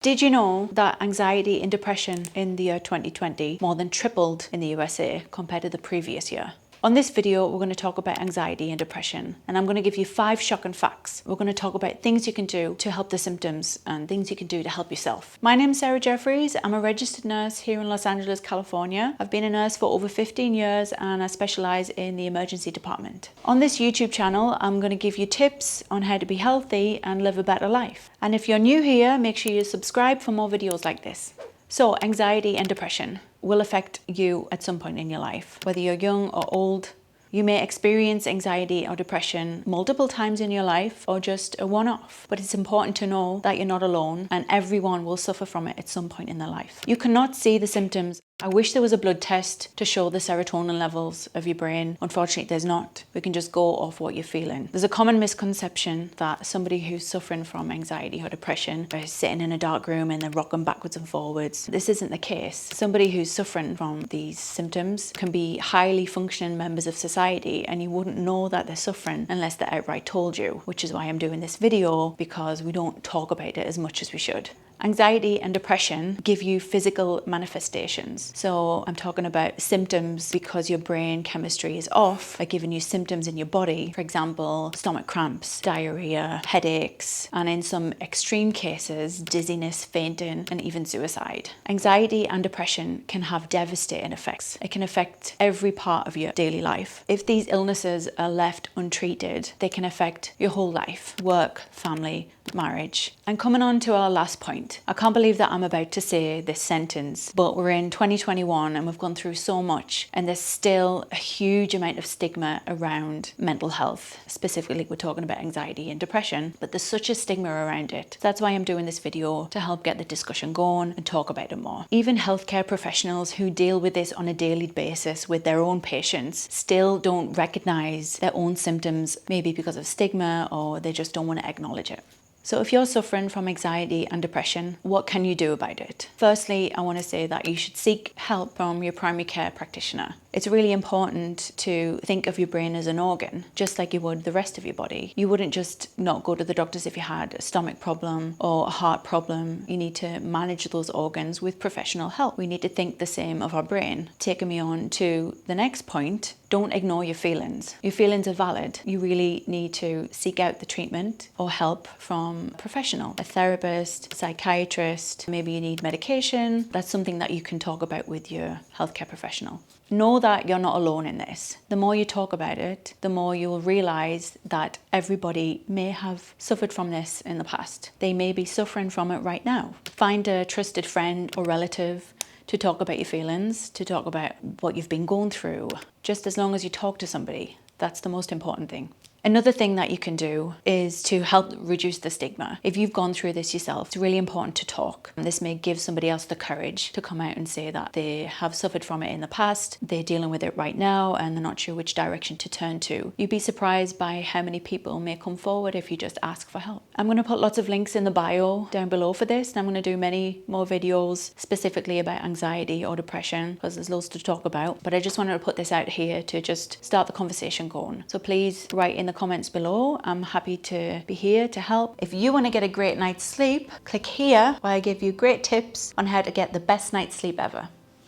Did you know that anxiety and depression in the year 2020 more than tripled in the USA compared to the previous year? On this video, we're going to talk about anxiety and depression, and I'm going to give you 5 shocking facts. We're going to talk about things you can do to help the symptoms and things you can do to help yourself. My name's Sarah Jeffries. I'm a registered nurse here in Los Angeles, California. I've been a nurse for over 15 years and I specialize in the emergency department. On this YouTube channel, I'm going to give you tips on how to be healthy and live a better life. And if you're new here, make sure you subscribe for more videos like this. So, anxiety and depression will affect you at some point in your life. Whether you're young or old, you may experience anxiety or depression multiple times in your life or just a one-off. But it's important to know that you're not alone and everyone will suffer from it at some point in their life. You cannot see the symptoms. I wish there was a blood test to show the serotonin levels of your brain. Unfortunately, there's not. We can just go off what you're feeling. There's a common misconception that somebody who's suffering from anxiety or depression is sitting in a dark room and they're rocking backwards and forwards. This isn't the case. Somebody who's suffering from these symptoms can be highly functioning members of society, and you wouldn't know that they're suffering unless they outright told you, which is why I'm doing this video, because we don't talk about it as much as we should. Anxiety and depression give you physical manifestations. So I'm talking about symptoms because your brain chemistry is off, are giving you symptoms in your body. For example, stomach cramps, diarrhea, headaches, and in some extreme cases, dizziness, fainting, and even suicide. Anxiety and depression can have devastating effects. It can affect every part of your daily life. If these illnesses are left untreated, they can affect your whole life, work, family, marriage. And coming on to our last point, I can't believe that I'm about to say this sentence, but we're in 2021 and we've gone through so much, and there's still a huge amount of stigma around mental health. Specifically, we're talking about anxiety and depression, but there's such a stigma around it. That's why I'm doing this video, to help get the discussion going and talk about it more. Even healthcare professionals who deal with this on a daily basis with their own patients still don't recognize their own symptoms, maybe because of stigma, or they just don't want to acknowledge it. So if you're suffering from anxiety and depression, what can you do about it? Firstly, I want to say that you should seek help from your primary care practitioner. It's really important to think of your brain as an organ, just like you would the rest of your body. You wouldn't just not go to the doctors if you had a stomach problem or a heart problem. You need to manage those organs with professional help. We need to think the same of our brain. Taking me on to the next point, don't ignore your feelings. Your feelings are valid. You really need to seek out the treatment or help from a professional, a therapist, psychiatrist. Maybe you need medication. That's something that you can talk about with your healthcare professional. Know that you're not alone in this. The more you talk about it, the more you will realize that everybody may have suffered from this in the past. They may be suffering from it right now. Find a trusted friend or relative to talk about your feelings, to talk about what you've been going through. Just as long as you talk to somebody, that's the most important thing. Another thing that you can do is to help reduce the stigma. If you've gone through this yourself, it's really important to talk. This may give somebody else the courage to come out and say that they have suffered from it in the past, they're dealing with it right now, and they're not sure which direction to turn to. You'd be surprised by how many people may come forward if you just ask for help. I'm going to put lots of links in the bio down below for this, and I'm going to do many more videos specifically about anxiety or depression, because there's loads to talk about. But I just wanted to put this out here to just start the conversation going. So please write in the comments below. I'm happy to be here to help. If you want to get a great night's sleep, click here where I give you great tips on how to get the best night's sleep ever.